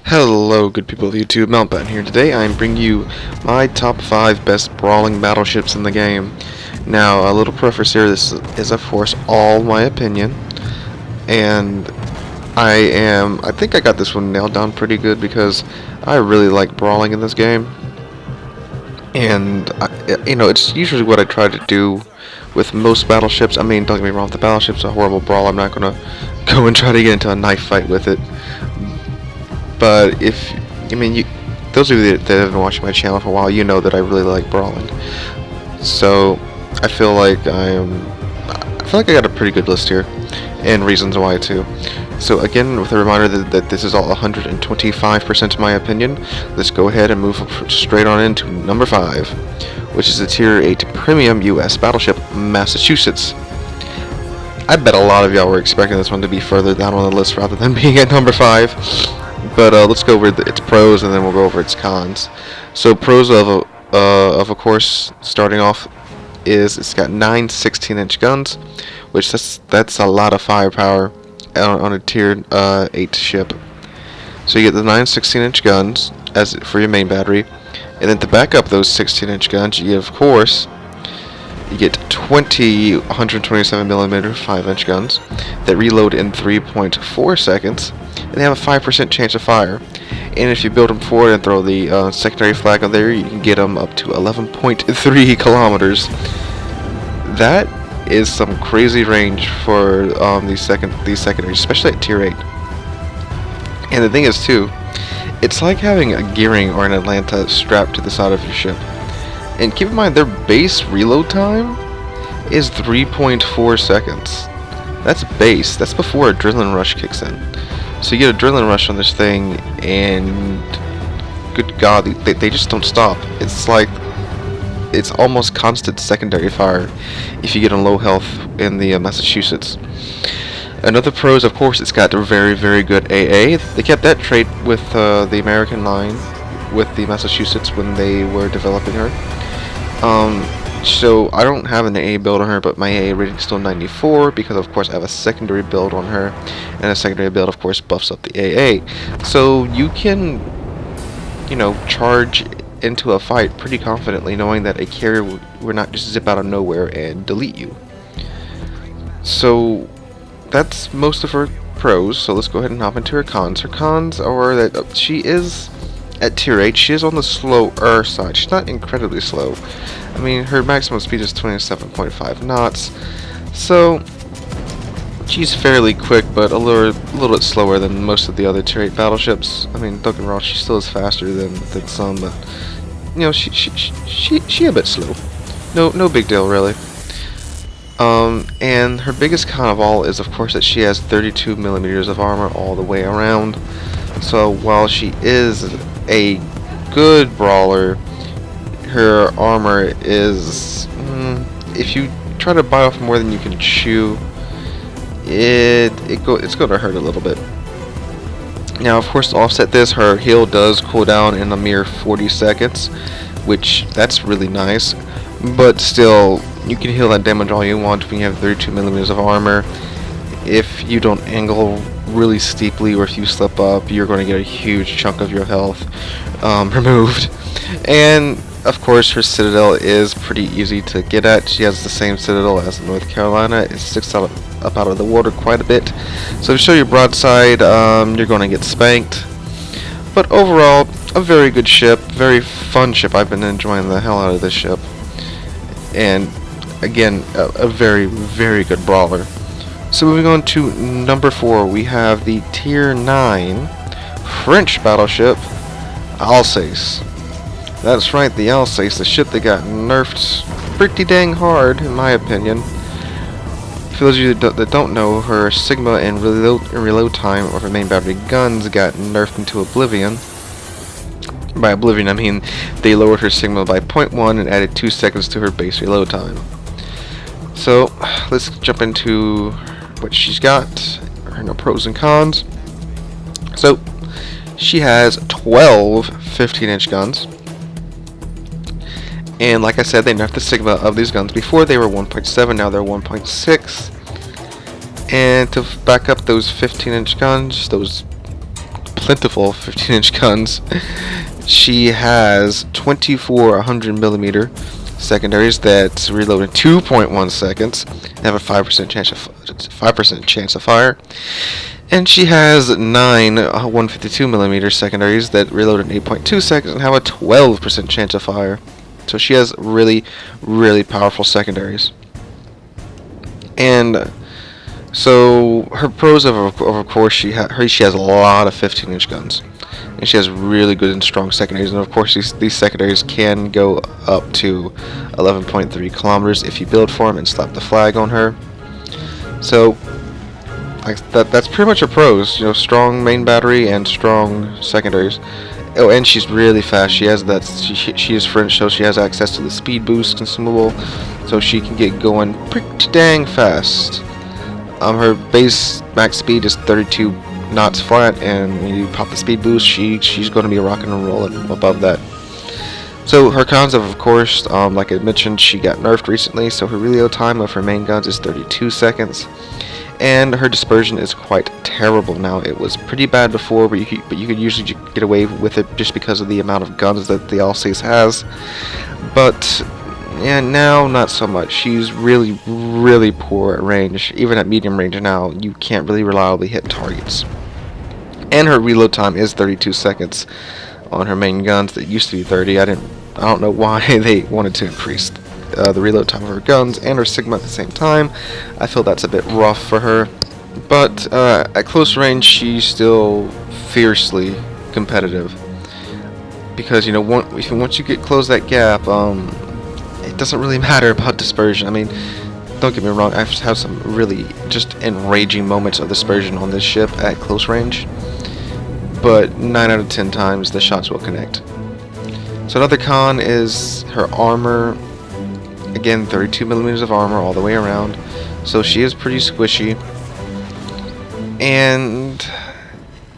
Hello, good people of YouTube. Meltdown here. Today I'm bringing you my top 5 best brawling battleships in the game. Now, a little preface here, this is of course all my opinion, and I think I got this one nailed down pretty good because I really like brawling in this game. And, it's usually what I try to do with most battleships. I mean, don't get me wrong, the battleship's a horrible brawl. I'm not going to go and try to get into a knife fight with it. But those of you that have been watching my channel for a while, you know that I really like brawling. So I feel like I got a pretty good list here, and reasons why too. So again, with a reminder that this is all 125% of my opinion, let's go ahead and move straight on into number 5, which is a Tier 8 Premium U.S. Battleship, Massachusetts. I bet a lot of y'all were expecting this one to be further down on the list rather than being at number 5. But let's go over its pros and then we'll go over its cons. So pros of course, starting off, is it's got 9 16-inch guns, which that's a lot of firepower on a Tier 8 ship. So you get the 9 16-inch guns for your main battery, and then to back up those 16-inch guns, you get 20 127mm 5-inch guns that reload in 3.4 seconds, and they have a 5% chance of fire. And if you build them forward and throw the secondary flag on there, you can get them up to 11.3 kilometers. That is some crazy range for these secondaries, especially at Tier 8. And the thing is too, it's like having a gearing or an Atlanta strapped to the side of your ship. And keep in mind, their base reload time is 3.4 seconds. That's base. That's before adrenaline rush kicks in. So you get adrenaline rush on this thing, and good God, they just don't stop. It's almost constant secondary fire if you get on low health in the Massachusetts. Another pro is, of course, it's got a very, very good AA. They kept that trait with the American line with the Massachusetts when they were developing her. So I don't have an AA build on her, but my AA rating is still 94 because, of course, I have a secondary build on her, and a secondary build, of course, buffs up the AA. So you can, charge into a fight pretty confidently, knowing that a carrier will not just zip out of nowhere and delete you. So that's most of her pros. So let's go ahead and hop into her cons. Her cons are that she is at Tier 8, she is on the slower side. She's not incredibly slow. I mean, her maximum speed is 27.5 knots, so she's fairly quick, but a little bit slower than most of the other Tier 8 battleships. I mean, don't get me wrong, she still is faster than some, but she a bit slow. No big deal really. And her biggest con of all is, of course, that she has 32mm of armor all the way around. So while she is a good brawler, her armor is, if you try to bite off more than you can chew, it's going to hurt a little bit. Now, of course, to offset this, her heal does cool down in a mere 40 seconds, which that's really nice. But still, you can heal that damage all you want when you have 32mm of armor. If you don't angle really steeply, or if you slip up, you're going to get a huge chunk of your health removed. And of course, her citadel is pretty easy to get at. She has the same citadel as North Carolina. It sticks up out of the water quite a bit. So to show you broadside, you're going to get spanked. But overall, a very good ship, very fun ship. I've been enjoying the hell out of this ship. And again, a very, very good brawler. So moving on to number 4, we have the Tier 9 French battleship, Alsace. That's right, the Alsace, the ship that got nerfed pretty dang hard, in my opinion. For those of you that don't know, her Sigma and reload time of her main battery guns got nerfed into oblivion. By oblivion, I mean they lowered her Sigma by 0.1 and added 2 seconds to her base reload time. So let's jump into what she's got, her pros and cons. So she has 12 15-inch guns. And like I said, they nerfed the Sigma of these guns. Before they were 1.7, now they're 1.6. And to back up those 15-inch guns, those plentiful 15-inch guns. She has 24 100mm secondaries that reload in 2.1 seconds and have a 5% chance of fire. And she has 9 152mm secondaries that reload in 8.2 seconds and have a 12% chance of fire. So she has really, really powerful secondaries. And so her pros, of course, she has a lot of 15-inch guns, and she has really good and strong secondaries. And of course, these secondaries can go up to 11.3 kilometers if you build for them and slap the flag on her. So that's pretty much her pros. You know, strong main battery and strong secondaries. Oh, and she's really fast. She has that. She is French, so she has access to the speed boost consumable, so she can get going pretty dang fast. Her base max speed is 32 knots flat, and when you pop the speed boost, she's going to be rocking and rolling above that. So her cons, of course, like I mentioned, she got nerfed recently, so her reload time of her main guns is 32 seconds. And her dispersion is quite terrible now. It was pretty bad before, but you could usually get away with it just because of the amount of guns that the Alsace has. But yeah, now not so much. She's really, really poor at range. Even at medium range now, you can't really reliably hit targets. And her reload time is 32 seconds on her main guns. That used to be 30. I don't know why they wanted to increase the reload time of her guns and her Sigma at the same time. I feel that's a bit rough for her, but at close range she's still fiercely competitive, because you know once you get close that gap, it doesn't really matter about dispersion. I mean, don't get me wrong, I've had some really just enraging moments of dispersion on this ship at close range, but 9 out of 10 times the shots will connect. So another con is her armor. Again, 32mm of armor all the way around, so she is pretty squishy. And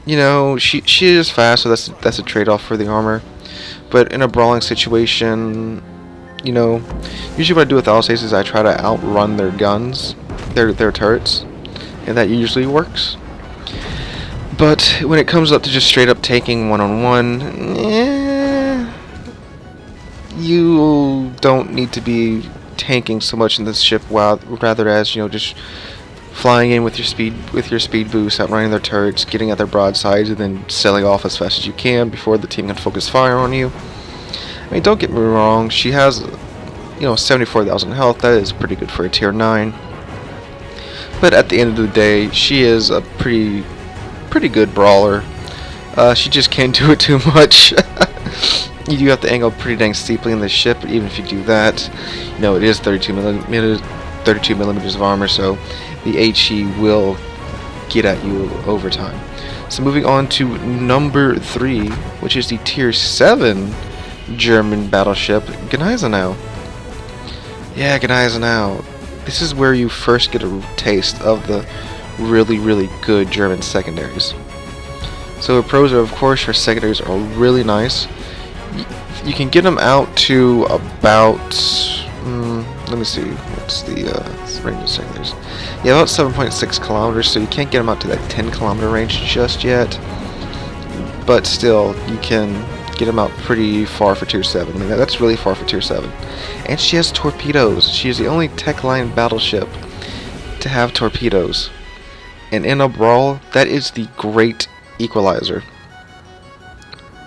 you know, she is fast, so that's a trade-off for the armor. But in a brawling situation, you know, usually what I do with Alsace is I try to outrun their guns, their turrets, and that usually works. But when it comes up to just straight up taking one-on-one, you don't need to be tanking so much in this ship, rather as, you know, just flying in with your speed boost, outrunning their turrets, getting at their broadsides, and then sailing off as fast as you can before the team can focus fire on you. I mean, don't get me wrong, she has, you know, 74,000 health. That is pretty good for a tier 9. But at the end of the day, she is a pretty good brawler. She just can't do it too much. You do have to angle pretty dang steeply in this ship, but even if you do that, you know, it is 32 millimeters of armor, so the HE will get at you over time. So moving on to number 3, which is the tier 7 German battleship, Ginoza. Yeah, Ginoza. This is where you first get a taste of the really, really good German secondaries. So her pros are, of course, her secondaries are really nice. You can get them out to about, let me see, what's the range of secondaries? Yeah, about 7.6 kilometers, so you can't get them out to that 10-kilometer range just yet. But still, you can get them out pretty far for tier 7. I mean, that's really far for tier 7. And she has torpedoes. She is the only tech line battleship to have torpedoes. And in a brawl, that is the great equalizer.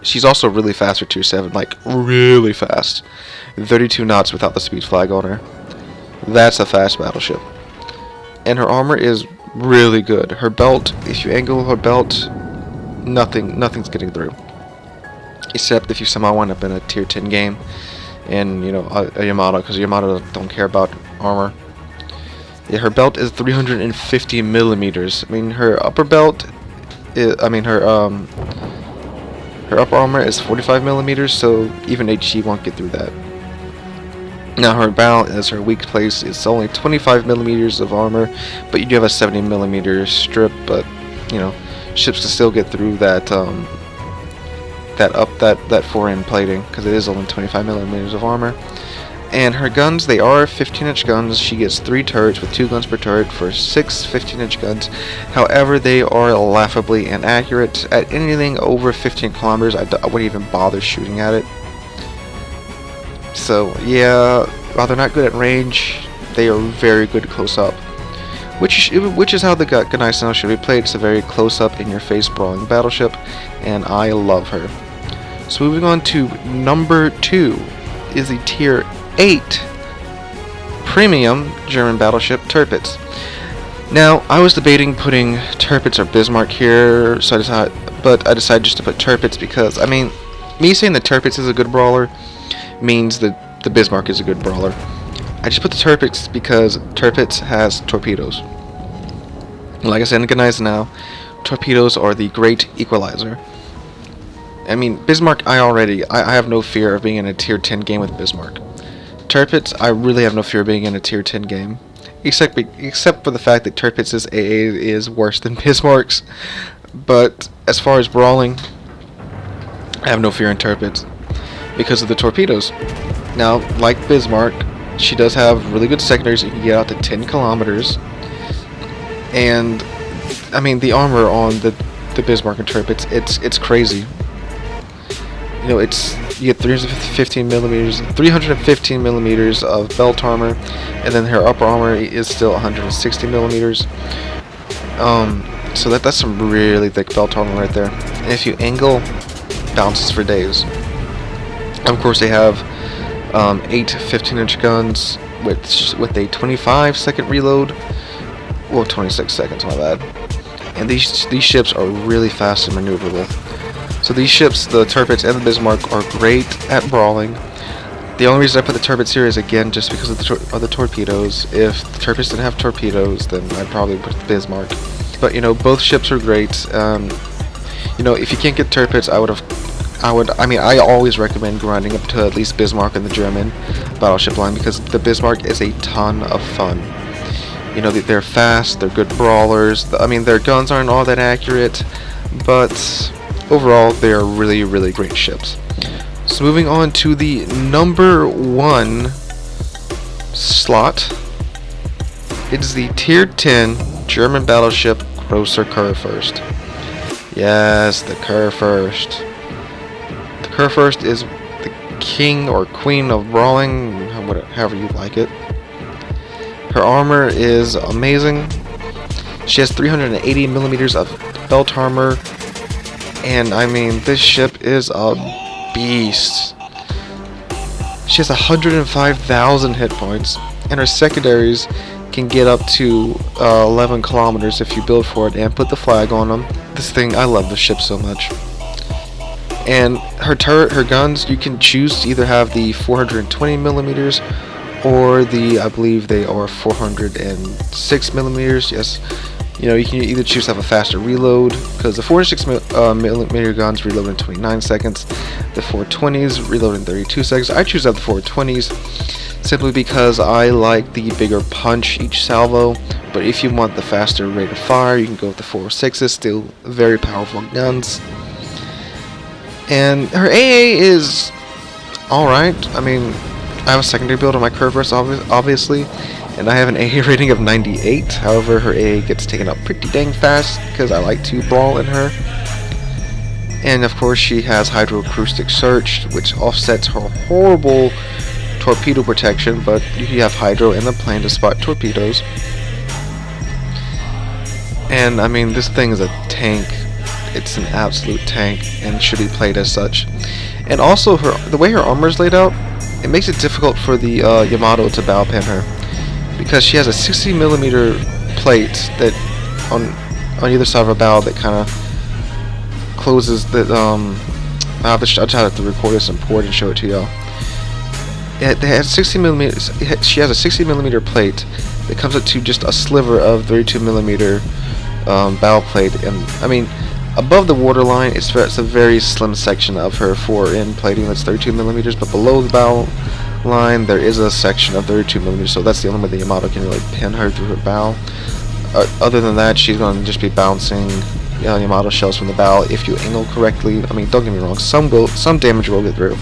She's also really fast for tier 7, like really fast. 32 knots without the speed flag on her. That's a fast battleship. And her armor is really good. Her belt, if you angle her belt, nothing's getting through. Except if you somehow wind up in a tier 10 game and, you know, a Yamato, because Yamato don't care about armor. Yeah, her belt is 350 millimeters. I mean, her upper belt is, her upper armor is 45 millimeters, so even HE won't get through that. Now her bow, as her weak place, is only 25 millimeters of armor, but you do have a 70 millimeter strip. But you know, ships can still get through that that fore-end plating, because it is only 25 millimeters of armor. And her guns, they are 15-inch guns. She gets 3 turrets with 2 guns per turret for 6 15-inch guns. However, they are laughably inaccurate. At anything over 15 kilometers, I wouldn't even bother shooting at it. So, yeah, while they're not good at range, they are very good close up. Which is how the Ginoza should be played. It's a very close-up, in-your-face brawling battleship, and I love her. So moving on to number 2 is the Tier 8 premium German battleship Tirpitz. Now, I was debating putting Tirpitz or Bismarck here, but I decided just to put Tirpitz because, I mean, me saying that Tirpitz is a good brawler means that the Bismarck is a good brawler. I just put the Tirpitz because Tirpitz has torpedoes. Like I said in Ginoza now, torpedoes are the great equalizer. I mean, Bismarck, I have no fear of being in a tier 10 game with Bismarck. Tirpitz, I really have no fear of being in a tier 10 game. Except for the fact that Tirpitz's AA is worse than Bismarck's. But as far as brawling, I have no fear in Tirpitz because of the torpedoes. Now, like Bismarck, she does have really good secondaries. You can get out to 10 kilometers. And, I mean, the armor on the Bismarck and Tirpitz, it's crazy. You know, you get 315 millimeters of belt armor, and then her upper armor is still 160 millimeters. So that's some really thick belt armor right there. And if you angle, bounces for days. Of course, they have 8 15-inch guns with a 25-second reload. Well, 26 seconds, my bad. And these ships are really fast and maneuverable. So these ships, the Tirpitz and the Bismarck, are great at brawling. The only reason I put the Tirpitz here is, again, just because of the torpedoes. If the Tirpitz didn't have torpedoes, then I'd probably put the Bismarck. But, you know, both ships are great. You know, if you can't get Tirpitz, I always recommend grinding up to at least Bismarck in the German battleship line, because the Bismarck is a ton of fun. You know, they're fast, they're good brawlers. I mean, their guns aren't all that accurate, but overall, they are really, really great ships. So moving on to the number 1 slot, it is the Tier 10 German battleship Großer Kurfürst. Yes, the Kurfürst. The Kurfürst is the king or queen of brawling, however you like it. Her armor is amazing. She has 380 millimeters of belt armor. And I mean, this ship is a beast. She has 105,000 hit points, and her secondaries can get up to 11 kilometers if you build for it and put the flag on them. I love this ship so much. And her turret, her guns, you can choose to either have the 420 millimeters or I believe they are 406 millimeters. Yes. You know, you can either choose to have a faster reload, because the 406 millimeter guns reload in 29 seconds. The 420s reload in 32 seconds. I choose to have the 420s simply because I like the bigger punch each salvo. But if you want the faster rate of fire, you can go with the 406s. Still very powerful guns. And her AA is alright. I mean, I have a secondary build on my Kurfürst, obviously. And I have an AA rating of 98. However, her AA gets taken up pretty dang fast because I like to brawl in her. And of course, she has hydroacoustic search, which offsets her horrible torpedo protection. But you have hydro in the plane to spot torpedoes. And I mean, this thing is a tank. It's an absolute tank and should be played as such. And also, the way her armor is laid out, it makes it difficult for the Yamato to bow pin her. Because she has a 60 millimeter plate that on either side of her bow that kind of closes the I'll try to record this and pour it and show it to y'all. It has 60 millimeters. She has a 60 millimeter plate that comes up to just a sliver of 32 millimeter bow plate, and I mean, above the waterline, it's a very slim section of her fore-end plating that's 32 millimeters, but below the bow line there is a section of 32 millimeters, so that's the only way the Yamato can really pin her through her bow. Other than that, she's going to just be bouncing Yamato shells from the bow if you angle correctly. I mean, don't get me wrong, some damage will get through,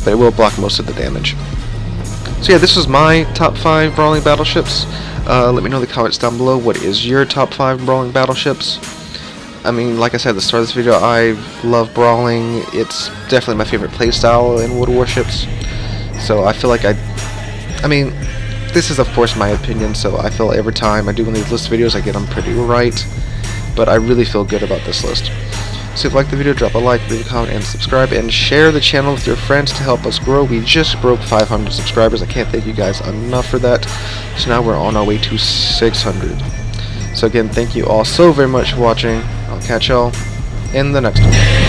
but it will block most of the damage. So yeah, this was my top 5 brawling battleships. Let me know in the comments down below, what is your top 5 brawling battleships? I mean, like I said at the start of this video, I love brawling. It's definitely my favorite playstyle in World of Warships. So I feel like I mean, this is of course my opinion, so I feel every time I do one of these list videos I get them pretty right. But I really feel good about this list. So if you like the video, drop a like, leave a comment, and subscribe, and share the channel with your friends to help us grow. We just broke 500 subscribers. I can't thank you guys enough for that. So now we're on our way to 600. So again, thank you all so very much for watching. I'll catch y'all in the next one.